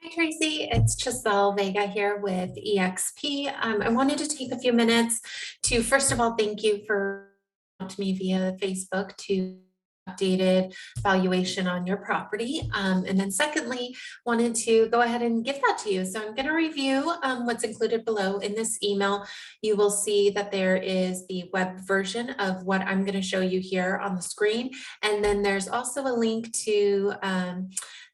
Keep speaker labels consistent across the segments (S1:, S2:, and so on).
S1: Hi, Tracy. It's Chiselle Vega here with EXP. I wanted to take a few minutes to, first of all, thank you for to me via Facebook to updated valuation on your property. And then secondly, wanted to go ahead and give that to you. So I'm going to review what's included below in this email. You will see that there is the web version of what I'm going to show you here on the screen. And then there's also a link to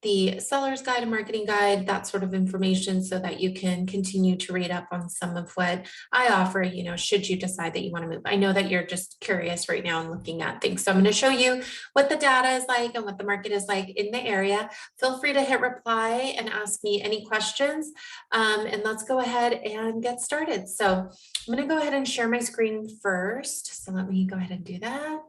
S1: the seller's guide and marketing guide, that sort of information, so that you can continue to read up on some of what I offer, should you decide that you want to move. I know that you're just curious right now and looking at things. So I'm going to show you what the data is like and what the market is like in the area. Feel free to hit reply and ask me any questions. And let's go ahead and get started. So I'm going to go ahead and share my screen first. So let me go ahead and do that.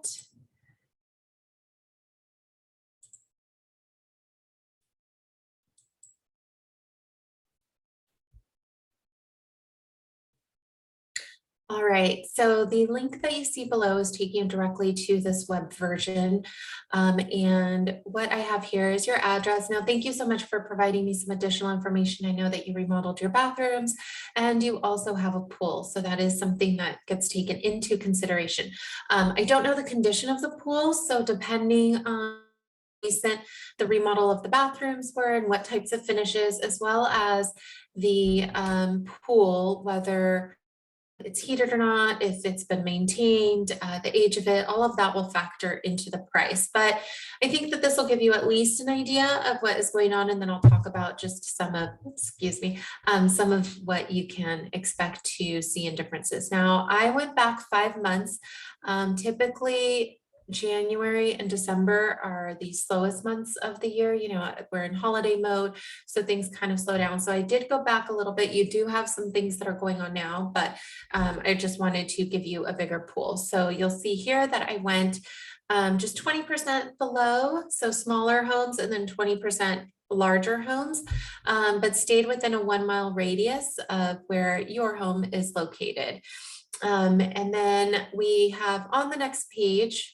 S1: All right, so the link that you see below is taking you directly to this web version. And what I have here is your address. Now, thank you so much for providing me some additional information. I know that you remodeled your bathrooms and you also have a pool. So that is something that gets taken into consideration. I don't know the condition of the pool, so depending on recent the remodel of the bathrooms were and what types of finishes, as well as the pool, whether it's heated or not, if it's been maintained, the age of it, all of that will factor into the price. But I think that this will give you at least an idea of what is going on, and then I'll talk about just some of, some of what you can expect to see in differences. Now, I went back 5 months. Typically, January and December are the slowest months of the year. We're in holiday mode, so things kind of slow down. So I did go back a little bit. You do have some things that are going on now, but I just wanted to give you a bigger pool. So you'll see here that I went just 20% below, so smaller homes, and then 20% larger homes, but stayed within a 1 mile radius of where your home is located. And then we have on the next page,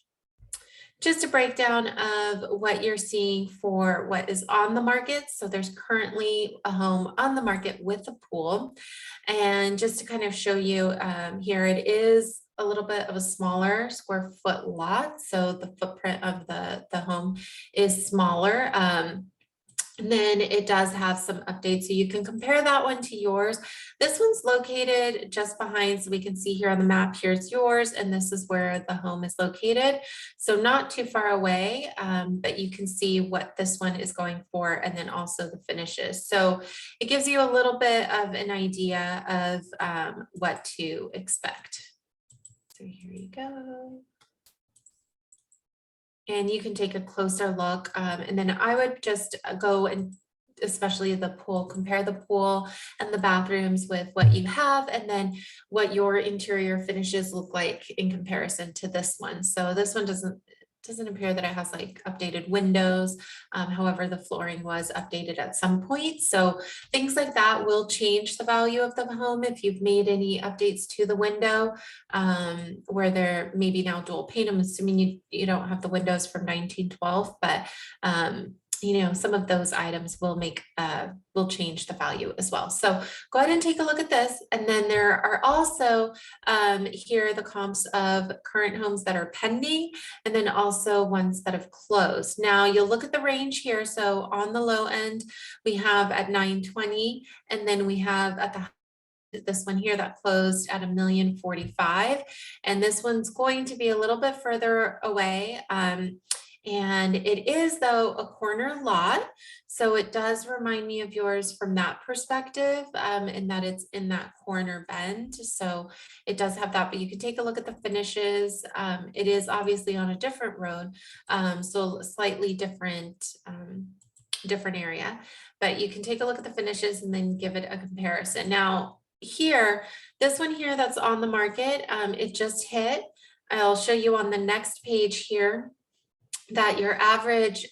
S1: just a breakdown of what you're seeing for what is on the market. So there's currently a home on the market with a pool. And just to kind of show you here, it is a little bit of a smaller square foot lot. So the footprint of the home is smaller. And then it does have some updates, so you can compare that one to yours. This one's located just behind, so we can see here on the map, here's yours, and this is where the home is located. So not too far away, but you can see what this one is going for, and then also the finishes. So it gives you a little bit of an idea of what to expect. So here you go. And you can take a closer look. And then I would just go and especially the pool, compare the pool and the bathrooms with what you have, and then what your interior finishes look like in comparison to this one. So this one doesn't appear that it has like updated windows. However, the flooring was updated at some point. So things like that will change the value of the home if you've made any updates to the window, where they're maybe now dual pane. I'm assuming you don't have the windows from 1912, but some of those items will change the value as well. So go ahead and take a look at this. And then there are also here the comps of current homes that are pending, and then also ones that have closed. Now you'll look at the range here. So on the low end, we have at 920, and then we have at this one here that closed at $1,045,000, and this one's going to be a little bit further away. And it is, though, a corner lot. So it does remind me of yours from that perspective, in that it's in that corner bend. So it does have that, but you can take a look at the finishes. It is obviously on a different road, so slightly different area, but you can take a look at the finishes and then give it a comparison. Now here, this one here that's on the market, it just hit. I'll show you on the next page here that your average,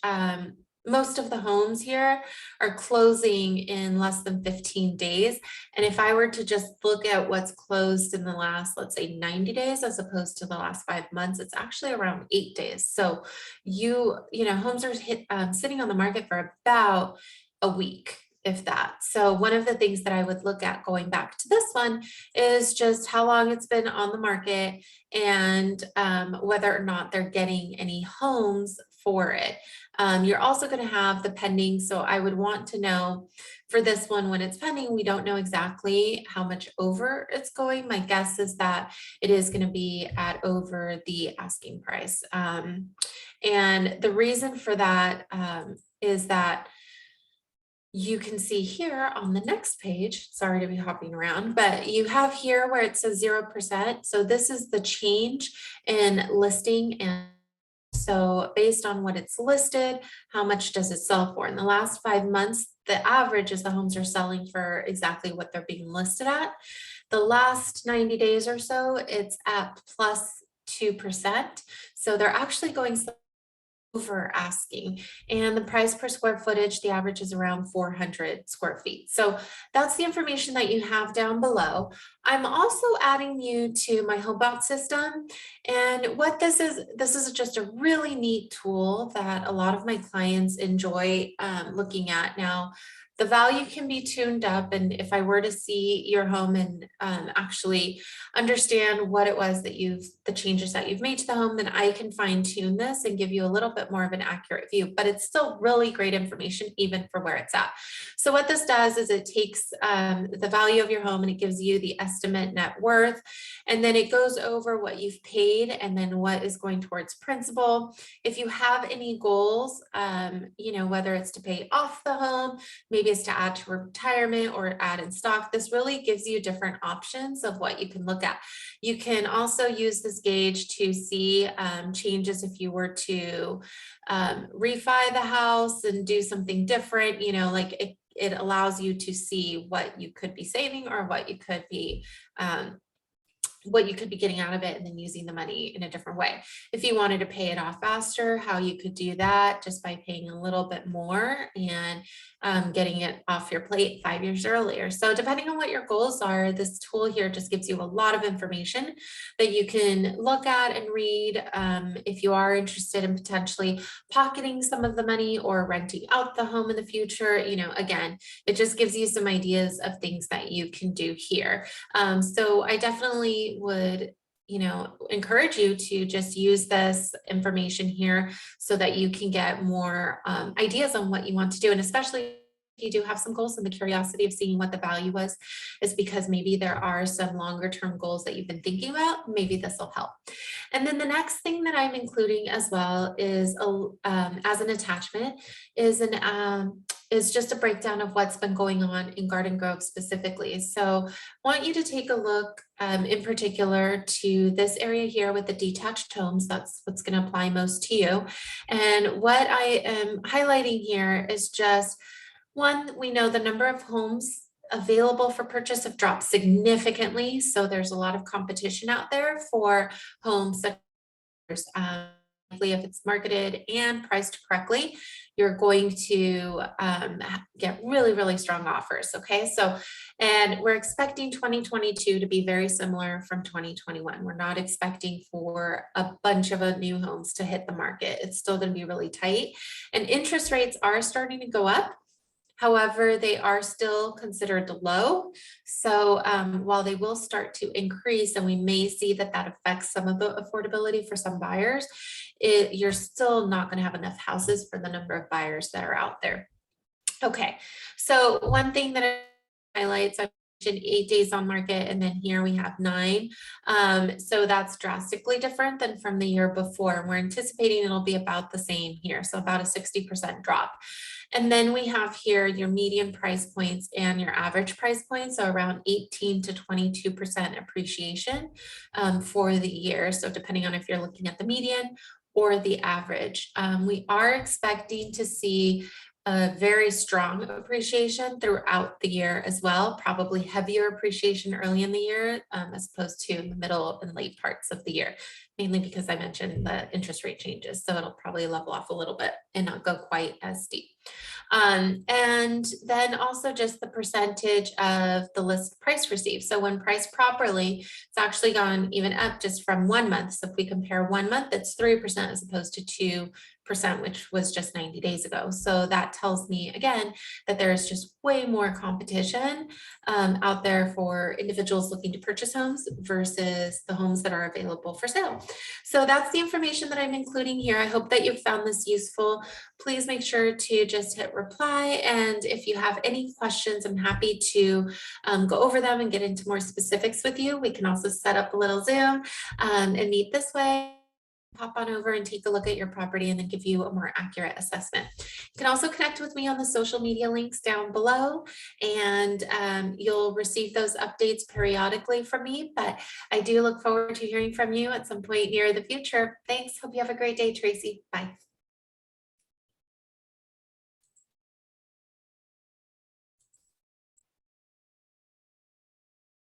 S1: most of the homes here are closing in less than 15 days. And if I were to just look at what's closed in the last, let's say 90 days, as opposed to the last 5 months, it's actually around 8 days. So homes are sitting on the market for about a week. if that. So one of the things that I would look at going back to this one is just how long it's been on the market and whether or not they're getting any homes for it. You're also going to have the pending. So I would want to know for this one, when it's pending, we don't know exactly how much over it's going. My guess is that it is going to be at over the asking price. And the reason for that is that you can see here on the next page, sorry to be hopping around, but you have here where it says 0%. So this is the change in listing. And so based on what it's listed, how much does it sell for? In the last 5 months, the average is the homes are selling for exactly what they're being listed at. The last 90 days or so, it's at plus 2%. So they're actually going over asking, and the price per square footage, the average is around 400 square feet. So that's the information that you have down below. I'm also adding you to my HomeBot system. And what this is just a really neat tool that a lot of my clients enjoy looking at. Now, the value can be tuned up. And if I were to see your home and actually understand what it was that the changes that you've made to the home, then I can fine tune this and give you a little bit more of an accurate view, but it's still really great information even for where it's at. So what this does is it takes the value of your home and it gives you the estimate net worth, and then it goes over what you've paid and then what is going towards principal. If you have any goals, whether it's to pay off the home, maybe it's to add to retirement or add in stock, this really gives you different options of what you can look at. You can also use this gauge to see changes if you were to refi the house and do something different, it allows you to see what you could be saving or what you could be getting out of it and then using the money in a different way. If you wanted to pay it off faster, how you could do that just by paying a little bit more and getting it off your plate 5 years earlier. So depending on what your goals are, this tool here just gives you a lot of information that you can look at and read if you are interested in potentially pocketing some of the money or renting out the home in the future. Again, it just gives you some ideas of things that you can do here. So I definitely would encourage you to just use this information here so that you can get more ideas on what you want to do. And especially if you do have some goals and the curiosity of seeing what the value was, is because maybe there are some longer term goals that you've been thinking about. Maybe this will help. And then the next thing that I'm including as well is as an attachment is just a breakdown of what's been going on in Garden Grove specifically. So I want you to take a look in particular to this area here with the detached homes. That's what's going to apply most to you. And what I am highlighting here is just one, we know the number of homes available for purchase have dropped significantly. So there's a lot of competition out there for homes such as if it's marketed and priced correctly, you're going to get really, really strong offers. Okay. So, and we're expecting 2022 to be very similar from 2021. We're not expecting for a bunch of new homes to hit the market. It's still going to be really tight, and interest rates are starting to go up. However, they are still considered low. So while they will start to increase, and we may see that affects some of the affordability for some buyers, you're still not going to have enough houses for the number of buyers that are out there. Okay, so one thing that I highlight, so I mentioned 8 days on market, and then here we have 9. So that's drastically different than from the year before. And we're anticipating it'll be about the same here, so about a 60% drop. And then we have here your median price points and your average price points, so around 18 to 22% appreciation for the year. So depending on if you're looking at the median or the average, we are expecting to see a very strong appreciation throughout the year as well, probably heavier appreciation early in the year as opposed to in the middle and late parts of the year. mainly because I mentioned the interest rate changes. So it'll probably level off a little bit and not go quite as steep. And then also just the percentage of the list price received. So when priced properly, it's actually gone even up just from 1 month. So if we compare 1 month, it's 3% as opposed to 2%, which was just 90 days ago. So that tells me again that there's just way more competition out there for individuals looking to purchase homes versus the homes that are available for sale. So that's the information that I'm including here. I hope that you found this useful. Please make sure to just hit reply. And if you have any questions, I'm happy to go over them and get into more specifics with you. We can also set up a little Zoom and meet this way. Pop on over and take a look at your property and then give you a more accurate assessment. You can also connect with me on the social media links down below, and you'll receive those updates periodically from me. But I do look forward to hearing from you at some point near the future. Thanks. Hope you have a great day, Tracy. Bye.